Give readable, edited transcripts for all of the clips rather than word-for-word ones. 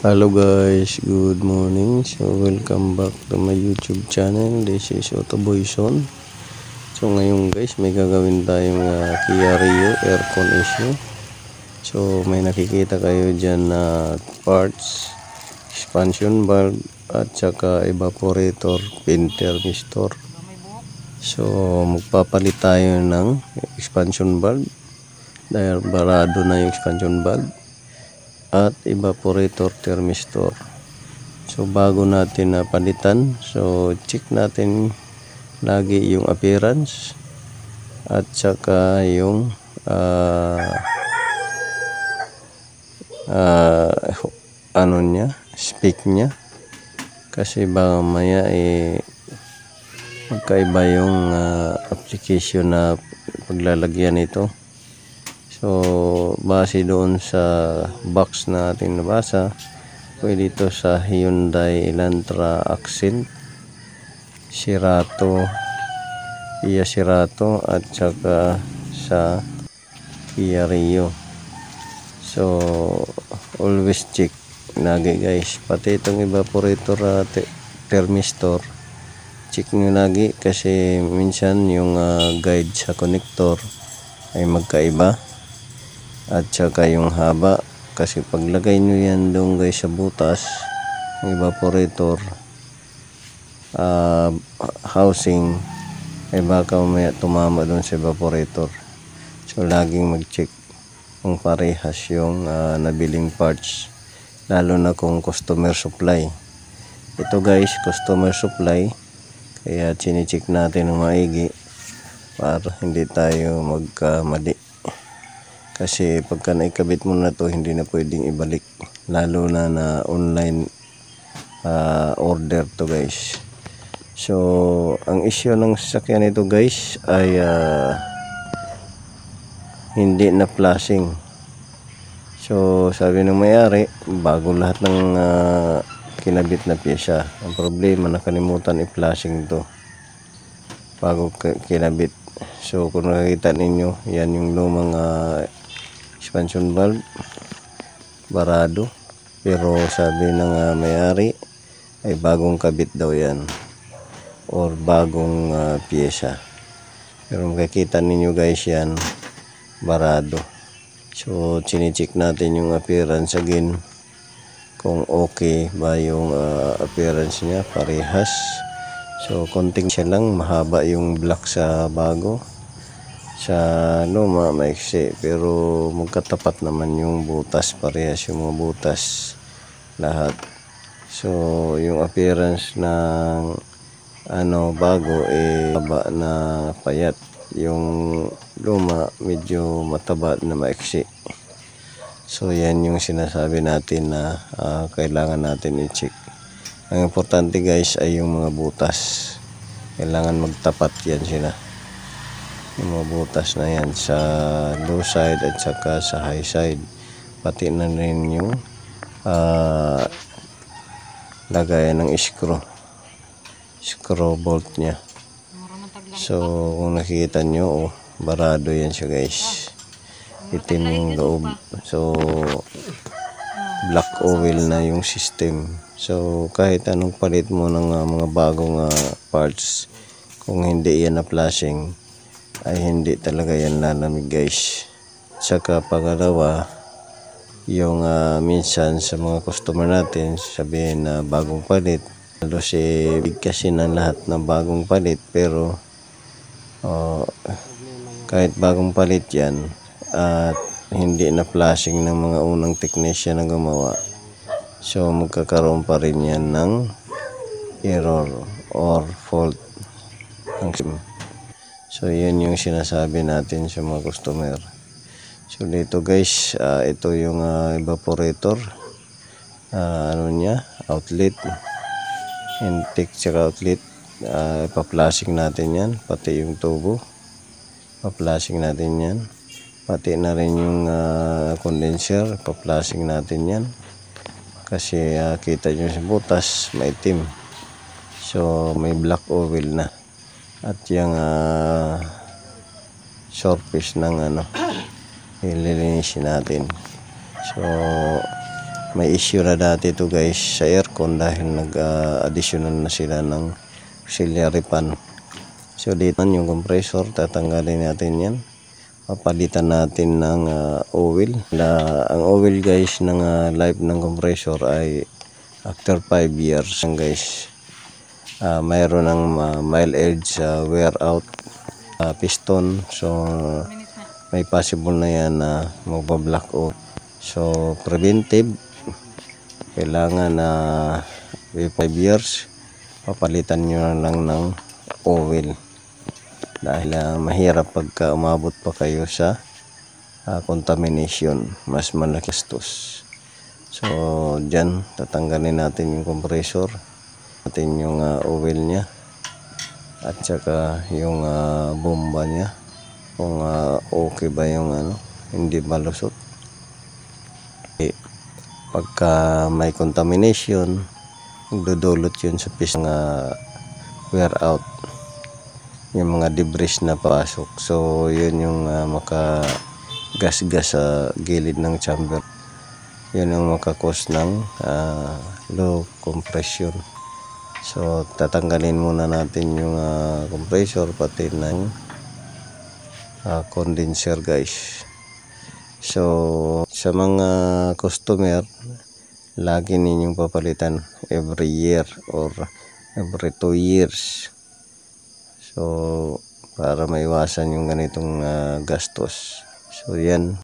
Hello guys, good morning. So welcome back to my YouTube channel. This is Autoboy Son. So ngayon guys, may gagawin tayong Kia Rio aircon issue. So may nakikita kayo dyan na parts, expansion valve at saka evaporator, filter mistor. So magpapalit tayo ng expansion valve dahil barado na yung expansion valve at evaporator thermistor. So bago natin palitan, so check natin lagi yung appearance at saka yung ano niya, speak niya, kasi baka maya magkaiba yung application na paglalagyan nito. So base doon sa box na ating nabasa, pwede ito sa Hyundai Elantra Accent, Cerato, Kia Cerato at saka sa Kia Rio. So always check lagi guys, pati itong evaporator thermistor, check nyo lagi kasi minsan yung guide sa connector ay magkaiba at saka yung haba, kasi paglagay nyo yan doon guys sa butas ng evaporator housing ay baka may tumama doon sa evaporator. So laging mag-check kung parehas yung nabiling parts, lalo na kung customer supply. Ito guys, customer supply, kaya chine-check natin ng maigi para hindi tayo magkamali. Kasi pagka naikabit mo na to, hindi na pwedeng ibalik, lalo na online order to guys. So ang issue ng sasakyan nito guys ay hindi na flashing. So sabi ng may-ari, bago lahat ng kinabit na pyesa. Ang problema, nakalimutan i-flashing to bago kinabit. So kung nakikita ninyo, yan yung lumang expansion valve, barado, pero sabi ng may-ari ay bagong kabit daw yan or bagong pyesa. Pero makikita ninyo guys, yan barado. So chine-check natin yung appearance again, kung okay ba yung appearance niya, parehas. So konting siya lang, mahaba yung black sa bago, sa luma maiksi, pero magkatapat naman yung butas, parehas yung mga butas lahat. So yung appearance ng bago haba na payat, yung luma medyo mataba na maiksi. So yan yung sinasabi natin na kailangan natin i-check. Ang importante guys ay yung mga butas, kailangan magtapat yan sila, yung mga butas na yan sa low side at saka sa high side, pati na rin yung lagayan ng screw bolt nya. So kung nakikita nyo, barado yan siya guys, itim yung loob. So black oil na yung system. So kahit anong palit mo ng mga bagong parts, kung hindi yan na flashing, ay hindi talaga yan lalamig guys. Saka pangalawa, yung minsan sa mga customer natin sabihin na bagong palit, halos big kasi ng lahat ng bagong palit, pero kahit bagong palit yan at hindi na flashing ng mga unang technician na gumawa, so magkakaroon pa rin yan ng error or fault. So yan yung sinasabi natin sa mga customer. So dito guys, ito yung evaporator, outlet, intake tsaka outlet, ipa-flashing natin yan, pati yung tubo ipa-flashing natin yan, pati na rin yung condenser, ipa-flashing natin yan, kasi kita nyo sa butas maitim, so may black oil na. At yung surface ng ililinisin natin. So may issue na dati to guys sa aircon dahil nag-additional na sila ng auxiliary fan. So dito yung compressor, tatanggalin natin yan, papalitan natin ng oil. Ang oil guys ng life ng compressor ay after 5 years guys. Mayroon ng mild edge wear out piston, so may possible na yan na magpa-black out. So preventive, kailangan na 5 years papalitan nyo lang ng oil dahil mahirap pagka umabot pa kayo sa contamination, mas malaki gastos. So dyan tatanggalin natin yung compressor, natin yung oil nya at saka yung bomba nya kung okay ba yung hindi malusot. Pagka may contamination, dudulot yun sa piston wear out, yung mga debris na pasok. So yun yung makagasgas sa gilid ng chamber, yun ang makakos ng low compression. So tatanggalin muna natin yung compressor pati ng condenser guys. So sa mga customer, lagi ninyong papalitan every year or every 2 years. So para maiwasan yung ganitong gastos. So yan.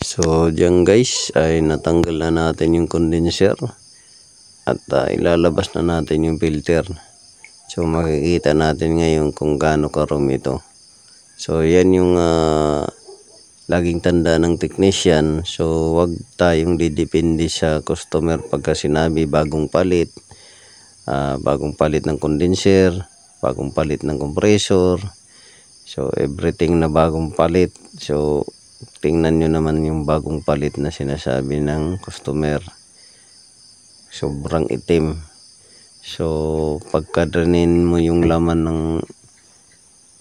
So diyan guys ay natanggal na natin yung condenser at ilalabas na natin yung filter. So makikita natin ngayon kung gaano karumi ito. So yan yung laging tanda ng technician. So wag tayong didepende sa customer pagka sinabi bagong palit ng condenser, bagong palit ng compressor. So everything na bagong palit. So tingnan nyo naman yung bagong palit na sinasabi ng customer, sobrang itim. So pagka-drainin mo yung laman ng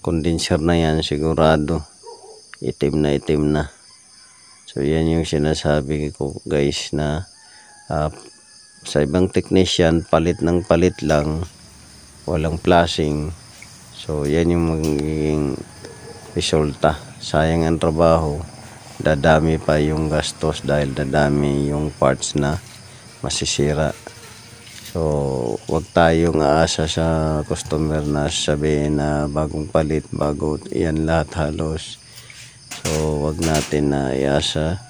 condenser na yan, sigurado itim na. So yan yung sinasabi ko guys na sa ibang technician palit ng palit lang, walang flashing. So yan yung magiging resulta. Sayang ang trabaho, dadami pa yung gastos dahil dadami yung parts na masisira. So wag tayong aasa sa customer na sabihin na bagong palit, bago yan lahat halos. So wag natin na iasa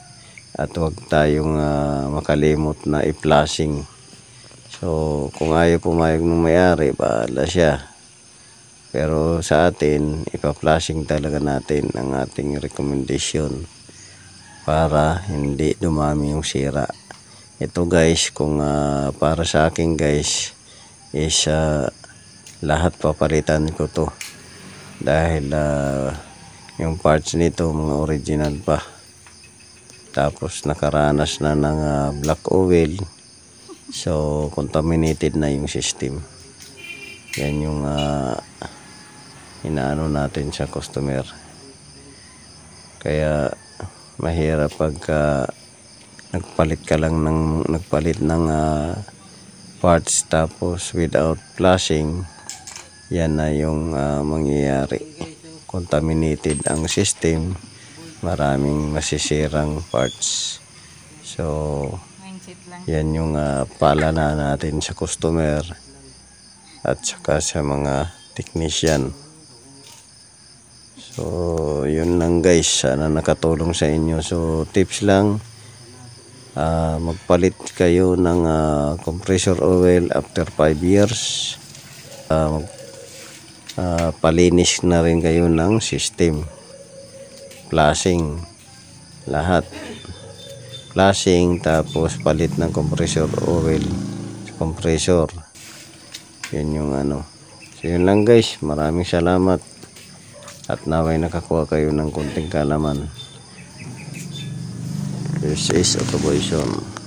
at wag tayong makalimot na i-flashing. So kung ayaw pumayag ng may-ari, bahala siya. Pero sa atin, ipa-flashing talaga natin ang ating recommendation para hindi dumami yung sira. Ito guys, kung para sa akin guys, is lahat papalitan ko to dahil yung parts nito mga original pa, tapos nakaranas na ng black oil. So contaminated na yung system. Yan yung inaano natin sa customer. Kaya mahirap pagka nagpalit ka lang ng parts tapos without flashing. Yan na yung mangyayari. Contaminated ang system, maraming masisirang parts. So yan yung paalala natin sa customer at saka sa mga technician. So yun lang guys, sana nakatulong sa inyo. So tips lang, magpalit kayo ng compressor oil after 5 years. Palinis na rin kayo ng system, flashing, lahat flashing, tapos palit ng compressor oil sa compressor. Yun yung So yun lang guys, maraming salamat at naway nakakuha kayo ng konting kalaman. This is Autoboyson.